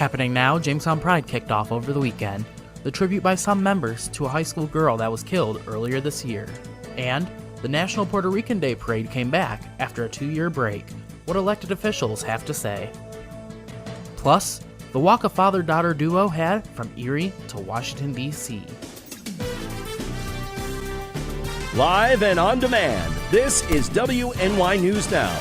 Happening now, Jamestown Pride kicked off over the weekend. The tribute by some members to a high school girl that was killed earlier this year. And the National Puerto Rican Day Parade came back after a 2-year break. What elected officials have to say. Plus, the walk a father-daughter duo had from Erie to Washington, D.C. Live and on demand, this is WNY News Now.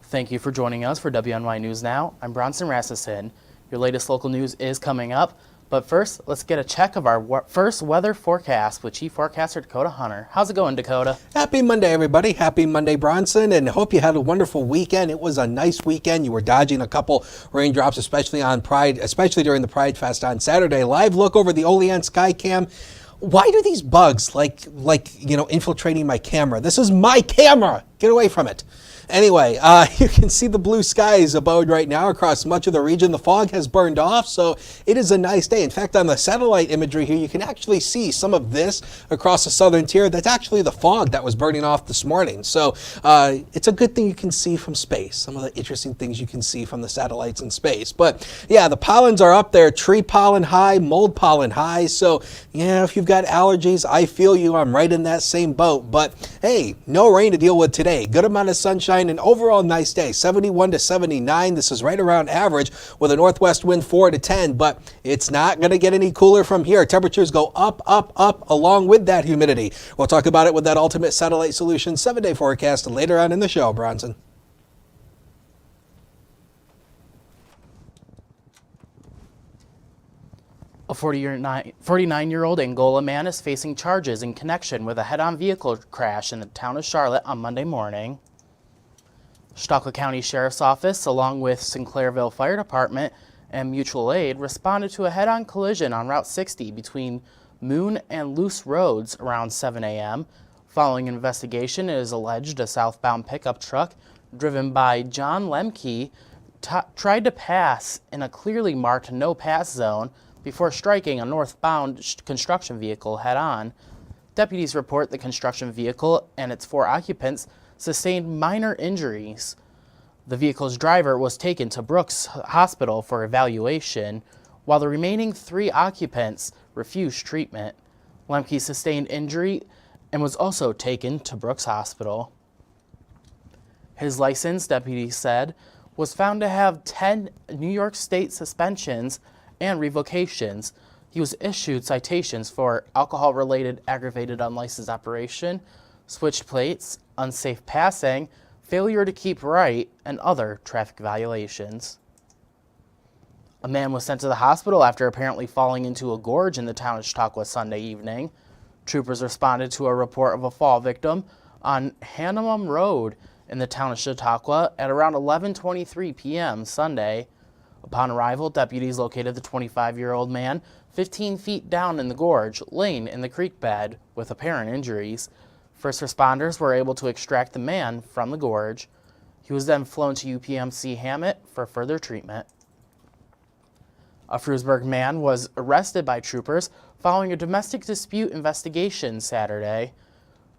Thank you for joining us for WNY News Now. I'm Bronson Rasmussen. Your latest local news is coming up, but first, let's get a check of our first weather forecast with Chief Forecaster Dakota Hunter. How's it going, Dakota? Happy Monday, everybody. Happy Monday, Bronson, and hope you had a wonderful weekend. It was a nice weekend. You were dodging a couple raindrops, especially on Pride, especially during the Pride Fest on Saturday. Live look over the Olean Skycam. Why do these bugs infiltrating my camera? This is my camera. Get away from it. Anyway, you can see the blue skies above right now across much of the region. The fog has burned off, so it is a nice day. In fact, on the satellite imagery here, you can actually see some of this across the southern tier. That's actually the fog that was burning off this morning. So it's a good thing you can see from space, some of the interesting things you can see from the satellites in space. But yeah, the pollens are up there, tree pollen high, mold pollen high. So yeah, if you've got allergies, I feel you. I'm right in that same boat. But hey, no rain to deal with today. Good amount of sunshine. An overall nice day, 71 to 79. This is right around average with a northwest wind 4 to 10, but it's not going to get any cooler from here. Temperatures go up, up, up along with that humidity. We'll talk about it with that Ultimate Satellite Solutions 7-day forecast later on in the show, Bronson. A 49-year-old Angola man is facing charges in connection with a head-on vehicle crash in the town of Charlotte on Monday morning. Chautauqua County Sheriff's Office, along with Sinclairville Fire Department and Mutual Aid, responded to a head-on collision on Route 60 between Moon and Luce Roads around 7 a.m. Following an investigation, it is alleged a southbound pickup truck driven by John Lemke tried to pass in a clearly marked no-pass zone before striking a northbound construction vehicle head-on. Deputies report the construction vehicle and its 4 occupants sustained minor injuries. The vehicle's driver was taken to Brooks Hospital for evaluation, while the remaining 3 occupants refused treatment. Lemke sustained injury and was also taken to Brooks Hospital. His license, deputies said, was found to have 10 New York State suspensions and revocations. He was issued citations for alcohol-related aggravated unlicensed operation, switched plates, unsafe passing, failure to keep right, and other traffic violations. A man was sent to the hospital after apparently falling into a gorge in the town of Chautauqua Sunday evening. Troopers responded to a report of a fall victim on Hannum Road in the town of Chautauqua at around 11:23 p.m. Sunday. Upon arrival, deputies located the 25-year-old man 15 feet down in the gorge, laying in the creek bed with apparent injuries. First responders were able to extract the man from the gorge. He was then flown to UPMC Hammett for further treatment. A Frewsburg man was arrested by troopers following a domestic dispute investigation Saturday.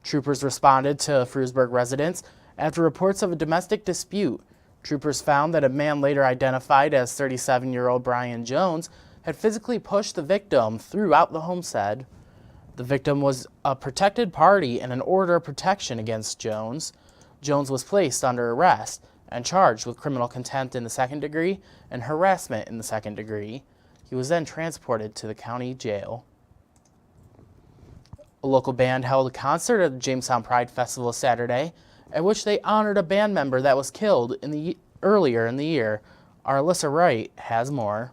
Troopers responded to Frewsburg residents after reports of a domestic dispute. Troopers found that a man later identified as 37-year-old Brian Jones had physically pushed the victim throughout the homestead. The victim was a protected party and an order of protection against Jones. Jones was placed under arrest and charged with criminal contempt in the 2nd degree and harassment in the 2nd degree. He was then transported to the county jail. A local band held a concert at the Jamestown Pride Festival Saturday, at which they honored a band member that was killed earlier in the year. Our Alyssa Wright has more.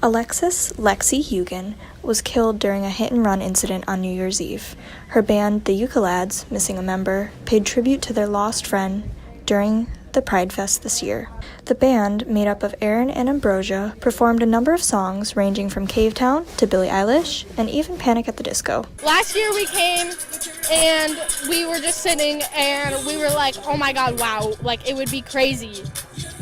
Alexis Lexi Hugan was killed during a hit-and-run incident on New Year's Eve. Her band, the Eucalads, missing a member, paid tribute to their lost friend during the Pride Fest this year. The band, made up of Aaron and Ambrosia, performed a number of songs ranging from Cavetown to Billie Eilish and even Panic at the Disco. Last year we came and we were just sitting and we were like, oh my god, wow, like it would be crazy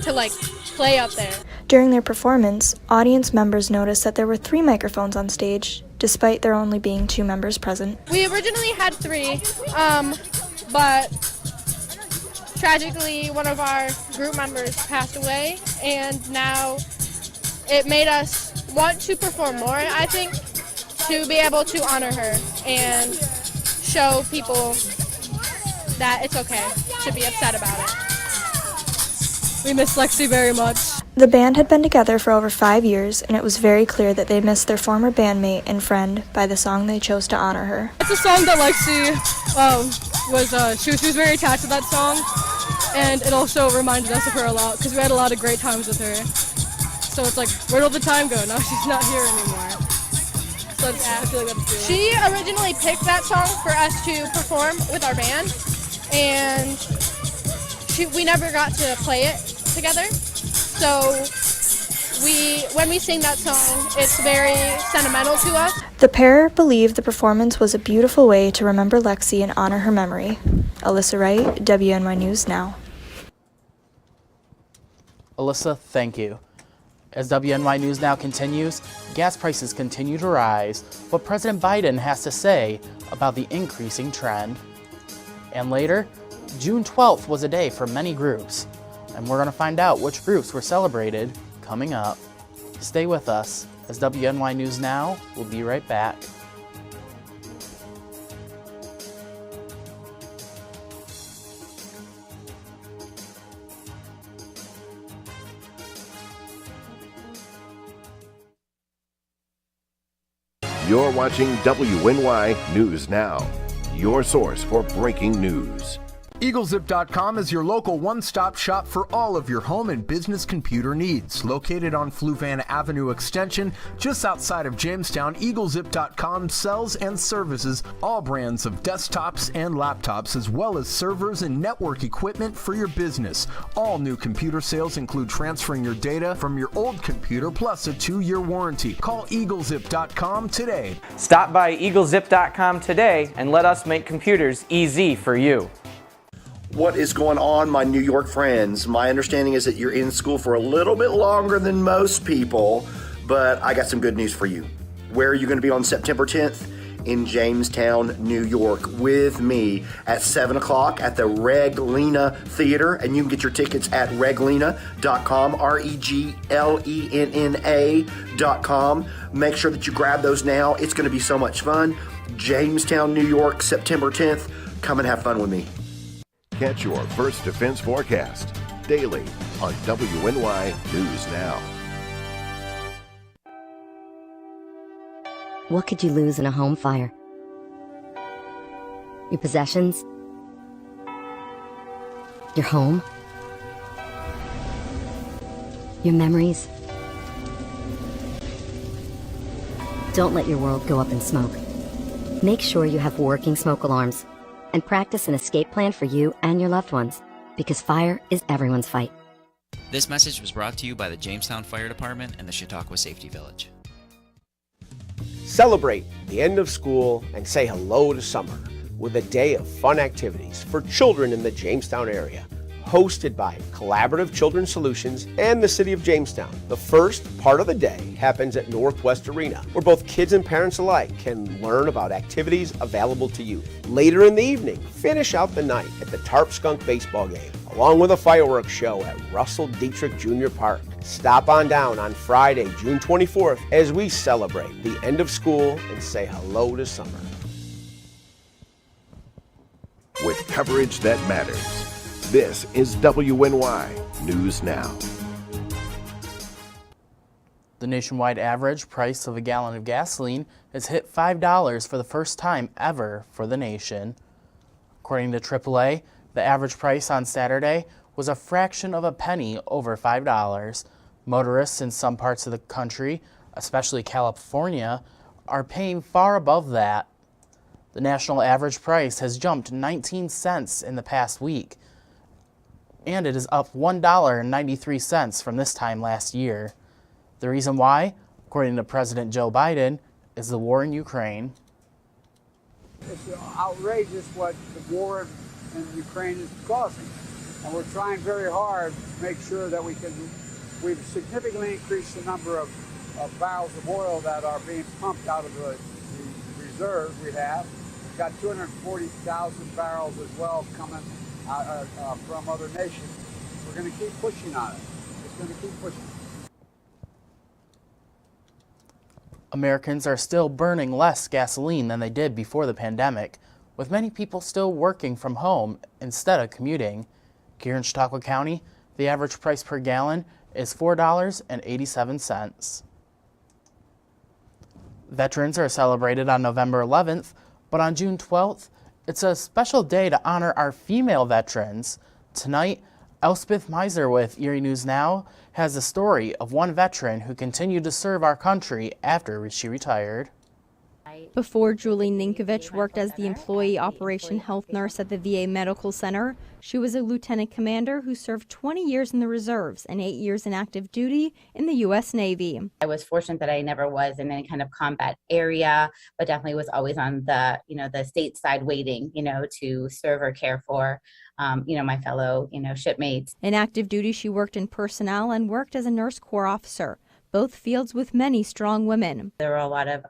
to like play up there. During their performance, audience members noticed that there were 3 microphones on stage, despite there only being 2 members present. We originally had 3, but tragically, one of our group members passed away, and now it made us want to perform more, I think, to be able to honor her and show people that it's okay to be upset about it. We miss Lexi very much. The band had been together for over 5 years, and it was very clear that they missed their former bandmate and friend by the song they chose to honor her. It's a song that Lexi she was very attached to that song, and it also reminded us of her a lot because we had a lot of great times with her. So it's like, where'd all the time go? Now she's not here anymore. So I feel like that's true. She originally picked that song for us to perform with our band, and we never got to play it together. So when we sing that song, it's very sentimental to us. The pair believed the performance was a beautiful way to remember Lexi and honor her memory. Alyssa Wright, WNY News Now. Alyssa, thank you. As WNY News Now continues, gas prices continue to rise. What President Biden has to say about the increasing trend. And later, June 12th was a day for many groups, and we're going to find out which groups were celebrated coming up. Stay with us, as WNY News Now will be right back. You're watching WNY News Now, your source for breaking news. EagleZip.com is your local one-stop shop for all of your home and business computer needs. Located on Fluvan Avenue Extension, just outside of Jamestown, EagleZip.com sells and services all brands of desktops and laptops, as well as servers and network equipment for your business. All new computer sales include transferring your data from your old computer, plus a 2-year warranty. Call EagleZip.com today. Stop by EagleZip.com today and let us make computers easy for you. What is going on, my New York friends? My understanding is that you're in school for a little bit longer than most people, but I got some good news for you. Where are you going to be on September 10th? In Jamestown, New York, with me at 7 o'clock at the Reglena Theater, and you can get your tickets at reglena.com, REGLENNA.com. Make sure that you grab those now. It's going to be so much fun. Jamestown, New York, September 10th. Come and have fun with me. Catch your First Defense forecast daily on WNY News Now. What could you lose in a home fire? Your possessions? Your home? Your memories? Don't let your world go up in smoke. Make sure you have working smoke alarms and practice an escape plan for you and your loved ones, because fire is everyone's fight. This message was brought to you by the Jamestown Fire Department and the Chautauqua Safety Village. Celebrate the end of school and say hello to summer with a day of fun activities for children in the Jamestown area, hosted by Collaborative Children's Solutions and the City of Jamestown. The first part of the day happens at Northwest Arena, where both kids and parents alike can learn about activities available to youth. Later in the evening, finish out the night at the Tarp Skunk baseball game, along with a fireworks show at Russell Dietrich Jr. Park. Stop on down on Friday, June 24th, as we celebrate the end of school and say hello to summer. With coverage that matters. This is WNY News Now. The nationwide average price of a gallon of gasoline has hit $5 for the first time ever for the nation. According to AAA, the average price on Saturday was a fraction of a penny over $5. Motorists in some parts of the country, especially California, are paying far above that. The national average price has jumped 19 cents in the past week, and it is up $1.93 from this time last year. The reason why, according to President Joe Biden, is the war in Ukraine. It's outrageous what the war in Ukraine is causing, and we're trying very hard to make sure that we've significantly increased the number of barrels of oil that are being pumped out of the reserves we have. We've got 240,000 barrels as well coming from other nations. We're going to keep pushing on it. It's going to keep pushing. Americans are still burning less gasoline than they did before the pandemic, with many people still working from home instead of commuting. Here in Chautauqua County, the average price per gallon is $4.87. Veterans are celebrated on November 11th, but on June 12th, it's a special day to honor our female veterans. Tonight, Elspeth Meiser with Erie News Now has a story of one veteran who continued to serve our country after she retired. Before Julie Ninkovich worked as the employee operation health nurse at the VA Medical Center, she was a lieutenant commander who served 20 years in the reserves and 8 years in active duty in the U.S. Navy. I was fortunate that I never was in any kind of combat area, but definitely was always on the, the stateside waiting, to serve or care for, my fellow, shipmates. In active duty, she worked in personnel and worked as a nurse corps officer, both fields with many strong women. There were a lot of,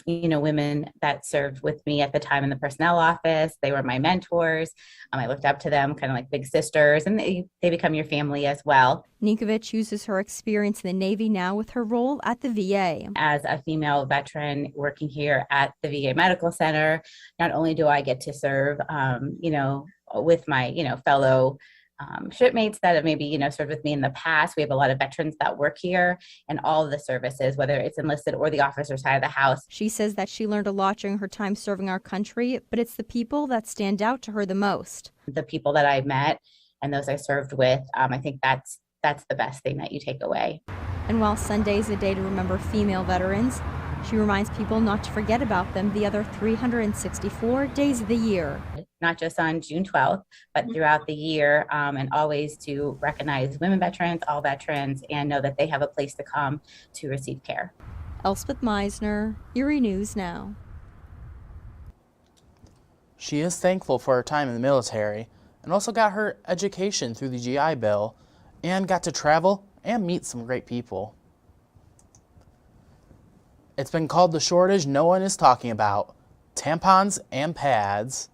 women that served with me at the time in the personnel office. They were my mentors. I looked up to them kind of like big sisters, and they become your family as well. Ninkovich uses her experience in the Navy now with her role at the VA. As a female veteran working here at the VA Medical Center, not only do I get to serve, with my, fellow shipmates that have maybe, served with me in the past. We have a lot of veterans that work here and all of the services, whether it's enlisted or the officer side of the house. She says that she learned a lot during her time serving our country, but it's the people that stand out to her the most. The people that I met and those I served with, I think that's the best thing that you take away. And while Sunday is a day to remember female veterans, she reminds people not to forget about them the other 364 days of the year. Not just on June 12th, but throughout the year, and always to recognize women veterans, all veterans, and know that they have a place to come to receive care. Elspeth Meisner, Erie News Now. She is thankful for her time in the military and also got her education through the GI Bill and got to travel and meet some great people. It's been called the shortage no one is talking about: tampons and pads.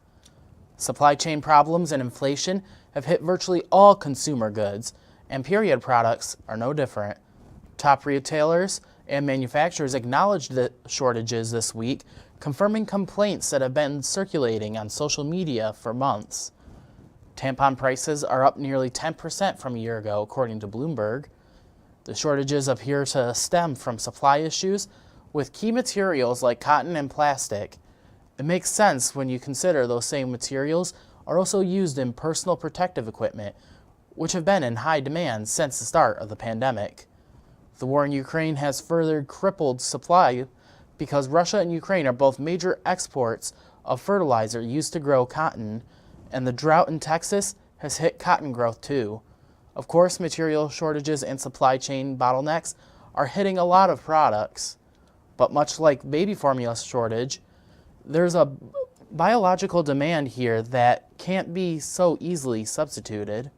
Supply chain problems and inflation have hit virtually all consumer goods, and period products are no different. Top retailers and manufacturers acknowledged the shortages this week, confirming complaints that have been circulating on social media for months. Tampon prices are up nearly 10% from a year ago, according to Bloomberg. The shortages appear to stem from supply issues with key materials like cotton and plastic. It makes sense when you consider those same materials are also used in personal protective equipment, which have been in high demand since the start of the pandemic. The war in Ukraine has further crippled supply because Russia and Ukraine are both major exports of fertilizer used to grow cotton, and the drought in Texas has hit cotton growth too. Of course, material shortages and supply chain bottlenecks are hitting a lot of products, but much like baby formula shortage, there's a biological demand here that can't be so easily substituted.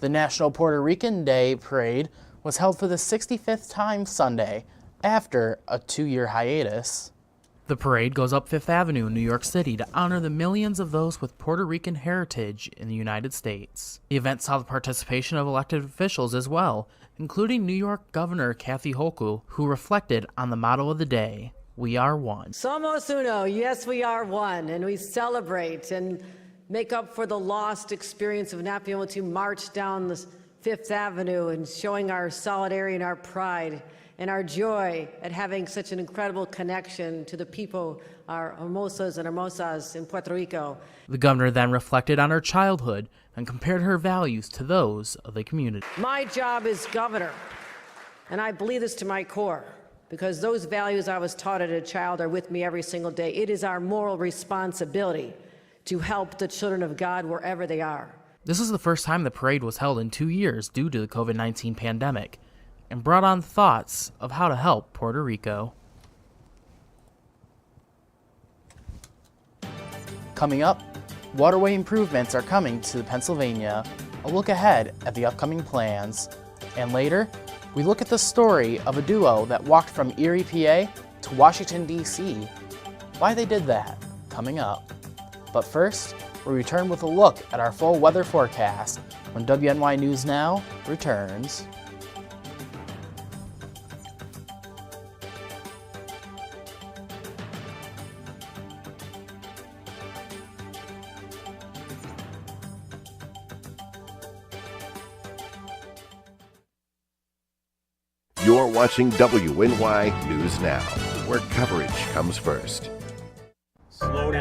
The National Puerto Rican Day Parade was held for the 65th time Sunday, after a 2-year hiatus. The parade goes up Fifth Avenue in New York City to honor the millions of those with Puerto Rican heritage in the United States. The event saw the participation of elected officials as well, including New York Governor Kathy Hochul, who reflected on the motto of the day: "We are one." Somos uno, yes, we are one, and we celebrate and make up for the lost experience of not being able to march down the Fifth Avenue and showing our solidarity and our pride and our joy at having such an incredible connection to the people, our hermosas and hermosas in Puerto Rico. The governor then reflected on her childhood and compared her values to those of the community. My job as governor, and I believe this to my core, because those values I was taught as a child are with me every single day. It is our moral responsibility to help the children of God wherever they are. This is the first time the parade was held in 2 years due to the COVID-19 pandemic, and brought on thoughts of how to help Puerto Rico. Coming up, waterway improvements are coming to Pennsylvania, a look ahead at the upcoming plans, and later, we look at the story of a duo that walked from Erie, PA to Washington, D.C. Why they did that, coming up. But first, we return with a look at our full weather forecast when WNY News Now returns. You're watching WNY News Now, where coverage comes first. Slow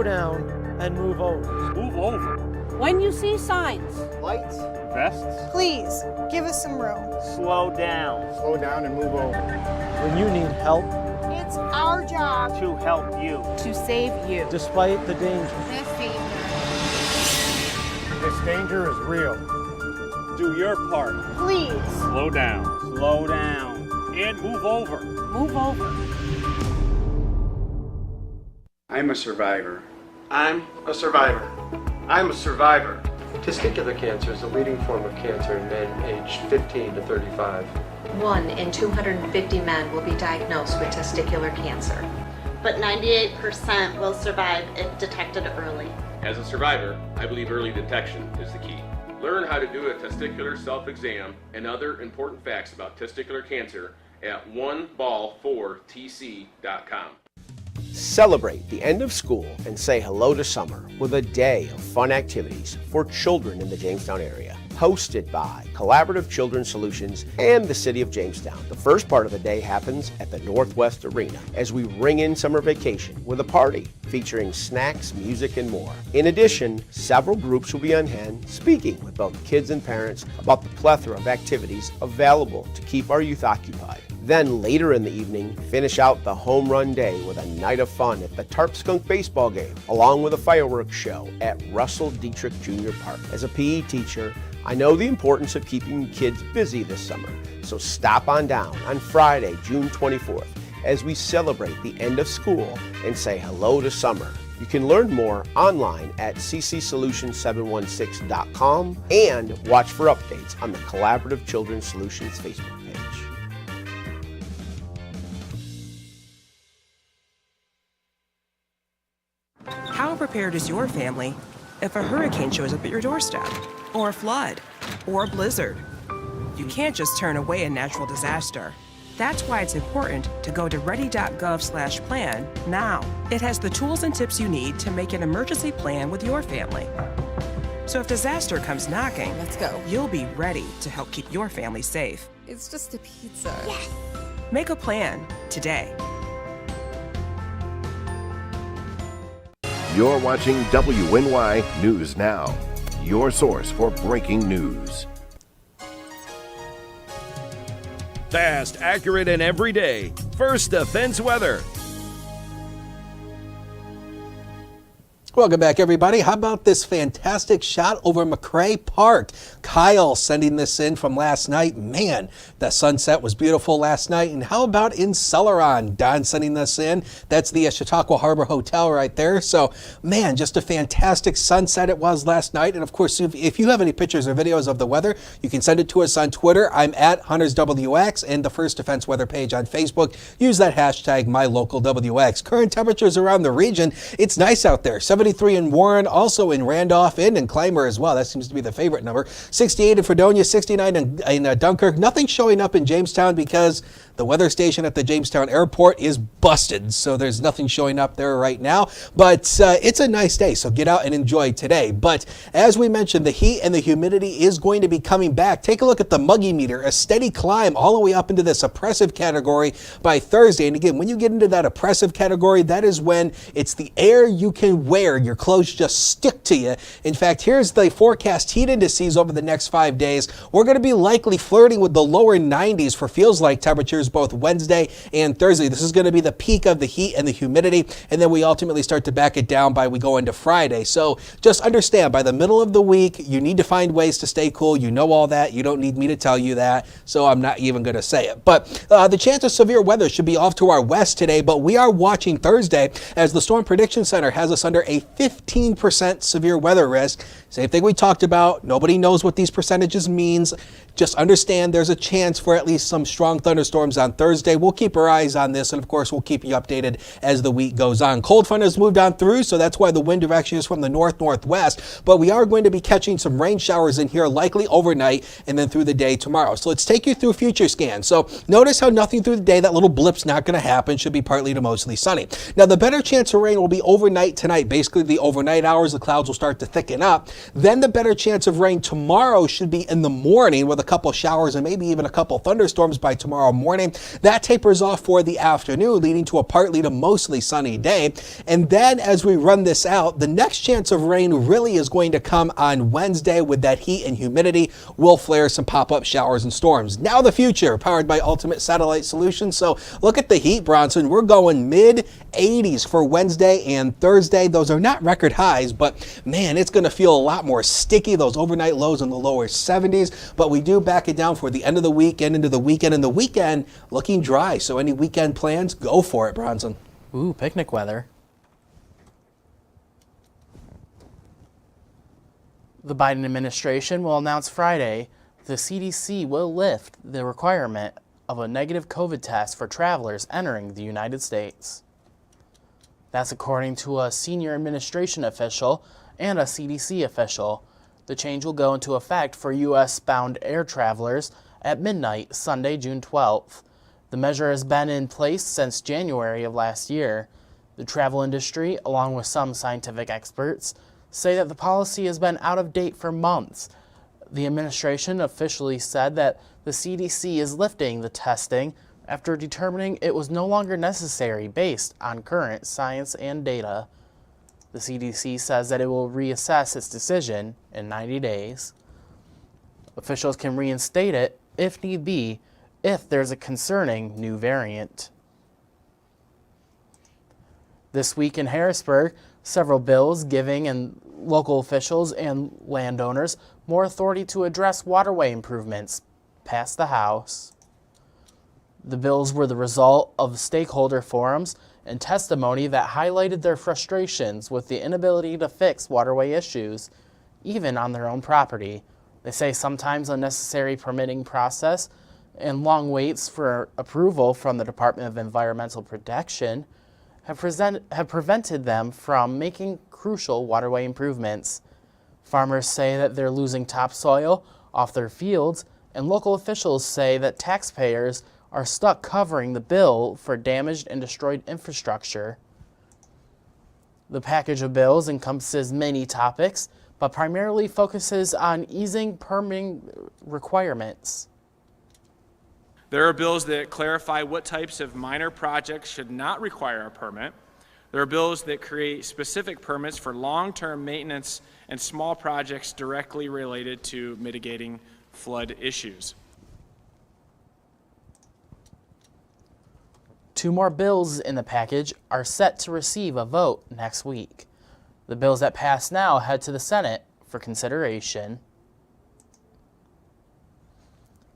down, and move over. Move over. When you see signs, Lights, vests, please give us some room. slow down. Slow down and move over. When you need help, It's our job to help you, to save you. despite the danger. This danger is real. Do your part. Please Slow down, and move over. move over. I'm a survivor. I'm a survivor. I'm a survivor. Testicular cancer is the leading form of cancer in men aged 15 to 35. 1 in 250 men will be diagnosed with testicular cancer. But 98% will survive if detected early. As a survivor, I believe early detection is the key. Learn how to do a testicular self-exam and other important facts about testicular cancer at oneball4tc.com. Celebrate the end of school and say hello to summer with a day of fun activities for children in the Jamestown area. Hosted by Collaborative Children's Solutions and the City of Jamestown. The first part of the day happens at the Northwest Arena as we ring in summer vacation with a party featuring snacks, music, and more. In addition, several groups will be on hand speaking with both kids and parents about the plethora of activities available to keep our youth occupied. Then later in the evening, finish out the home run day with a night of fun at the Tarp Skunk baseball game, along with a fireworks show at Russell Dietrich Jr. Park. As a PE teacher, I know the importance of keeping kids busy this summer, so stop on down on Friday, June 24th, as we celebrate the end of school and say hello to summer. You can learn more online at ccsolutions716.com and watch for updates on the Collaborative Children's Solutions Facebook page. How prepared is your family if a hurricane shows up at your doorstep, or a flood, or a blizzard? You can't just turn away a natural disaster. That's why it's important to go to ready.gov/plan now. It has the tools and tips you need to make an emergency plan with your family. So if disaster comes knocking, let's go. You'll be ready to help keep your family safe. It's just a pizza. Yes. Make a plan today. You're watching WNY News Now, your source for breaking news. Fast, accurate, and every day. First Defense Weather. Welcome back, everybody. How about this fantastic shot over McRae Park? Kyle sending this in from last night. Man, the sunset was beautiful last night. And how about in Celeron? Don sending this in. That's the Chautauqua Harbor Hotel right there. So, man, just a fantastic sunset it was last night. And, of course, if you have any pictures or videos of the weather, you can send it to us on Twitter. I'm at HuntersWX and the First Defense Weather page on Facebook. Use that hashtag MyLocalWX. Current temperatures around the region. It's nice out there. 73 in Warren, also in Randolph and in Clymer as well. That seems to be the favorite number. 68 in Fredonia, 69 in Dunkirk. Nothing showing up in Jamestown because the weather station at the Jamestown airport is busted, so there's nothing showing up there right now. But it's a nice day, so get out and enjoy today. But as we mentioned, the heat and the humidity is going to be coming back. Take a look at the Muggy meter, a steady climb all the way up into this oppressive category by Thursday. And again, when you get into that oppressive category, that is when it's the air you can wear. Your clothes just stick to you. In fact, here's the forecast heat indices over the next 5 days. We're going to be likely flirting with the lower 90s for feels like temperatures both Wednesday and Thursday. This is going to be the peak of the heat and the humidity, and then we ultimately start to back it down by we go into Friday. So just understand, by the middle of the week, you need to find ways to stay cool. You know all that. You don't need me to tell you that, so I'm not even going to say it. But the chance of severe weather should be off to our west today, but we are watching Thursday as the Storm Prediction Center has us under a a 15% severe weather risk. Same thing we talked about. Nobody knows what these percentages means. Just understand there's a chance for at least some strong thunderstorms on Thursday. We'll keep our eyes on this, and of course, we'll keep you updated as the week goes on. Cold front has moved on through, so that's why the wind direction is from the north-northwest. But we are going to be catching some rain showers in here, likely overnight and then through the day tomorrow. So let's take you through future scans. So notice how nothing through the day, that little blip's not going to happen. Should be partly to mostly sunny. Now, the better chance of rain will be overnight tonight. Basically, the overnight hours, the clouds will start to thicken up. Then the better chance of rain tomorrow should be in the morning with a couple showers and maybe even a couple thunderstorms by tomorrow morning. That tapers off for the afternoon, leading to a partly to mostly sunny day. And then as we run this out, the next chance of rain really is going to come on Wednesday with that heat and humidity. Will flare some pop-up showers and storms. Now the future, powered by Ultimate Satellite Solutions. So look at the heat, Bronson. We're going mid-80s for Wednesday and Thursday. Those are not record highs, but man, it's going to feel a lot more sticky. Those overnight lows in the lower 70s. But we do back it down for the end of the weekend into the weekend, and the weekend looking dry. So any weekend plans, go for it, Bronson. Ooh, picnic weather. The Biden administration will announce Friday the CDC will lift the requirement of a negative COVID test for travelers entering the United States. That's according to a senior administration official and a CDC official. The change will go into effect for U.S.-bound air travelers at midnight Sunday, June 12th. The measure has been in place since January of last year. The travel industry, along with some scientific experts, say that the policy has been out of date for months. The administration officially said that the CDC is lifting the testing after determining it was no longer necessary based on current science and data. The CDC says that it will reassess its decision in 90 days. Officials can reinstate it, if need be, if there's a concerning new variant. This week in Harrisburg, several bills giving and local officials and landowners more authority to address waterway improvements passed the House. The bills were the result of stakeholder forums and testimony that highlighted their frustrations with the inability to fix waterway issues, even on their own property. They say sometimes unnecessary permitting process and long waits for approval from the Department of Environmental Protection have prevented them from making crucial waterway improvements. Farmers say that they're losing topsoil off their fields, and local officials say that taxpayers are stuck covering the bill for damaged and destroyed infrastructure. The package of bills encompasses many topics, but primarily focuses on easing permitting requirements. There are bills that clarify what types of minor projects should not require a permit. There are bills that create specific permits for long-term maintenance and small projects directly related to mitigating flood issues. 2 more bills in the package are set to receive a vote next week. The bills that pass now head to the Senate for consideration.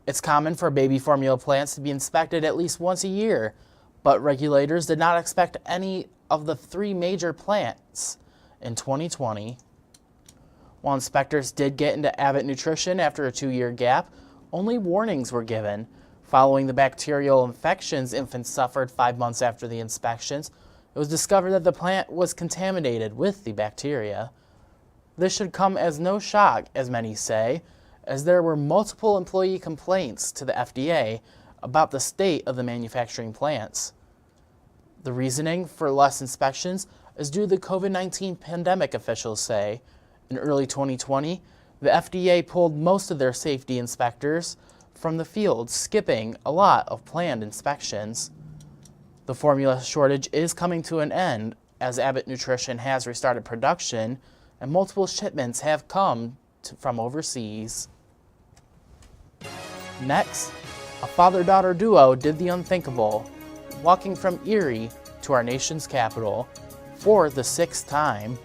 It's common for baby formula plants to be inspected at least once a year, but regulators did not expect any of the 3 major plants in 2020. While inspectors did get into Abbott Nutrition after a 2-year gap, only warnings were given. Following the bacterial infections infants suffered 5 months after the inspections, it was discovered that the plant was contaminated with the bacteria. This should come as no shock, as many say, as there were multiple employee complaints to the FDA about the state of the manufacturing plants. The reasoning for less inspections is due to the COVID-19 pandemic, officials say. In early 2020, the FDA pulled most of their safety inspectors from the field, skipping a lot of planned inspections. The formula shortage is coming to an end as Abbott Nutrition has restarted production and multiple shipments have come from overseas. Next, a father-daughter duo did the unthinkable, walking from Erie to our nation's capital for the 6th time.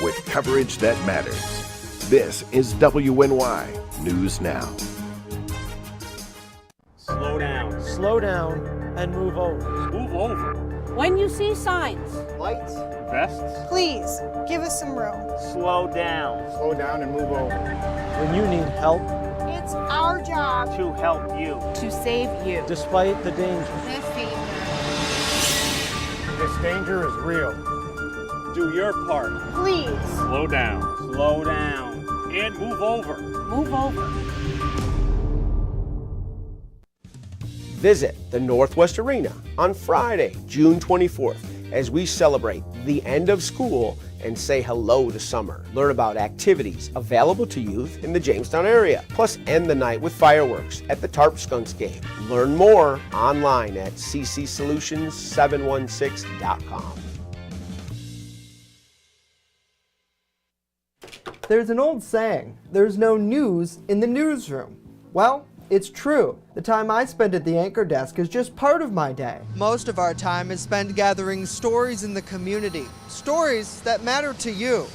with coverage that matters. This is WNY News Now. Slow down. Slow down and move over. Move over. When you see signs, Lights. Vests. please give us some room. Slow down. Slow down and move over. When you need help, It's our job to help you. to save you. Despite the danger. This danger is real. Do your part. Please Slow down. Slow down. And move over. move over. Visit the Northwest Arena on Friday, June 24th, as we celebrate the end of school and say hello to summer. Learn about activities available to youth in the Jamestown area, plus end the night with fireworks at the Tarp Skunks game. Learn more online at ccsolutions716.com. There's an old saying, there's no news in the newsroom. Well, it's true. The time I spend at the anchor desk is just part of my day. Most of our time is spent gathering stories in the community, stories that matter to you.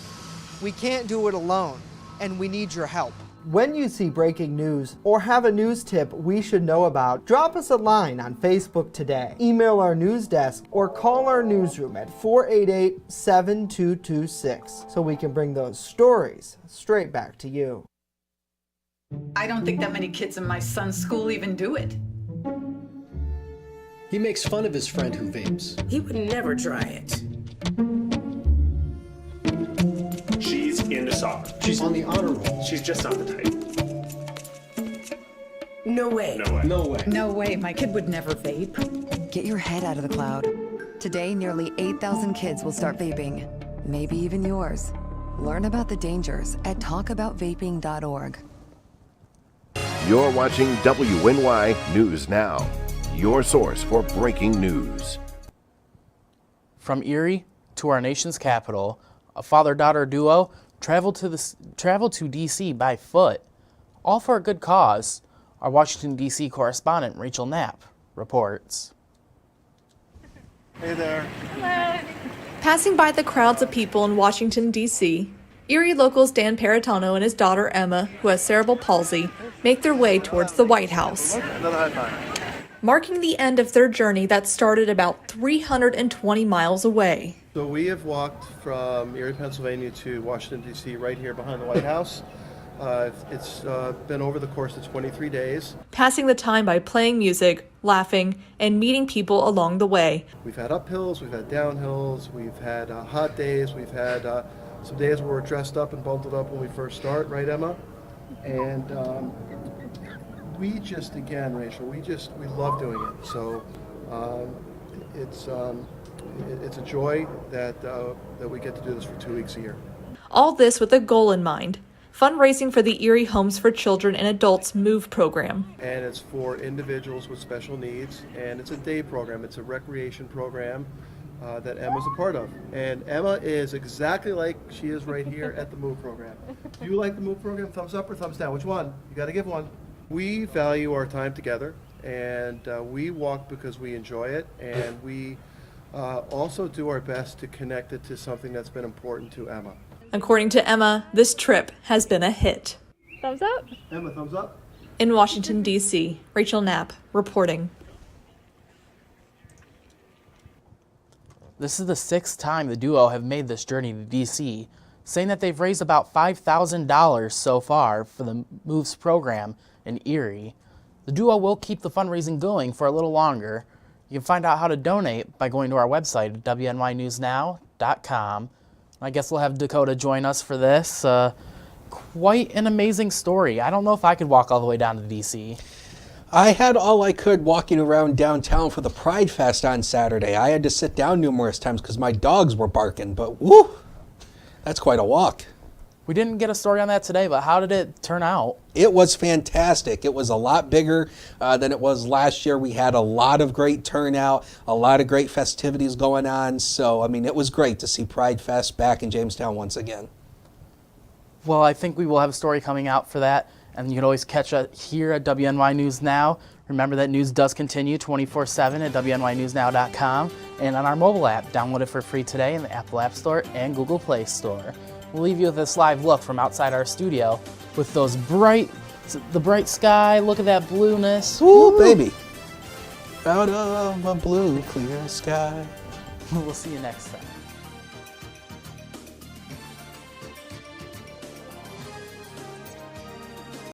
We can't do it alone, and we need your help. When you see breaking news or have a news tip we should know about, drop us a line on Facebook today, email our news desk, or call our newsroom at 488-7226 so we can bring those stories straight back to you. I don't think that many kids in my son's school even do it. He makes fun of his friend who vapes. He would never try it. She's into soccer. She's on the honor roll. She's just not the type. No way. No way. No way. No way. My kid would never vape. Get your head out of the cloud. Today, nearly 8,000 kids will start vaping. Maybe even yours. Learn about the dangers at talkaboutvaping.org. You're watching WNY News Now, your source for breaking news. From Erie to our nation's capital, a father-daughter duo traveled to D.C. by foot, all for a good cause. Our Washington, D.C. correspondent Rachel Knapp reports. Hey there. Hello. Passing by the crowds of people in Washington, D.C., Erie locals Dan Paratano and his daughter Emma, who has cerebral palsy, make their way towards the White House, Another high five. marking the end of their journey that started about 320 miles away. So we have walked from Erie, Pennsylvania to Washington, D.C. right here behind the White House. It's been over the course of 23 days. Passing the time by playing music, laughing, and meeting people along the way. We've had uphills, we've had downhills, we've had hot days, we've had some days where we're dressed up and bundled up when we first start, right, Emma? And we just, again, Rachel, we love doing it. So it's a joy that we get to do this for 2 weeks a year. All this with a goal in mind: fundraising for the Erie Homes for Children and Adults MOVE program. And it's for individuals with special needs, and it's a day program. It's a recreation program that Emma's a part of. And Emma is exactly like she is right here at the MOVE program. Do you like the MOVE program? Thumbs up or thumbs down? Which one? You got to give one. We value our time together, and we walk because we enjoy it, and we also do our best to connect it to something that's been important to Emma. According to Emma, this trip has been a hit. Thumbs up. Emma, thumbs up. In Washington, D.C., Rachel Knapp reporting. This is the 6th time the duo have made this journey to D.C., saying that they've raised about $5,000 so far for the MOVES program in Erie. The duo will keep the fundraising going for a little longer. You can find out how to donate by going to our website at WNYNewsNow.com. I guess we'll have Dakota join us for this. Quite an amazing story. I don't know if I could walk all the way down to D.C. I had all I could walking around downtown for the Pride Fest on Saturday. I had to sit down numerous times because my dogs were barking, but woo, that's quite a walk. We didn't get a story on that today, but how did it turn out? It was fantastic. It was a lot bigger than it was last year. We had a lot of great turnout, a lot of great festivities going on. So, I mean, it was great to see Pride Fest back in Jamestown once again. Well, I think we will have a story coming out for that, and you can always catch it here at WNY News Now. Remember that news does continue 24/7 at WNYNewsNow.com and on our mobile app. Download it for free today in the Apple App Store and Google Play Store. We'll leave you with this live look from outside our studio with the bright sky. Look at that blueness. Ooh, baby. Out of a blue, clear sky. We'll see you next time.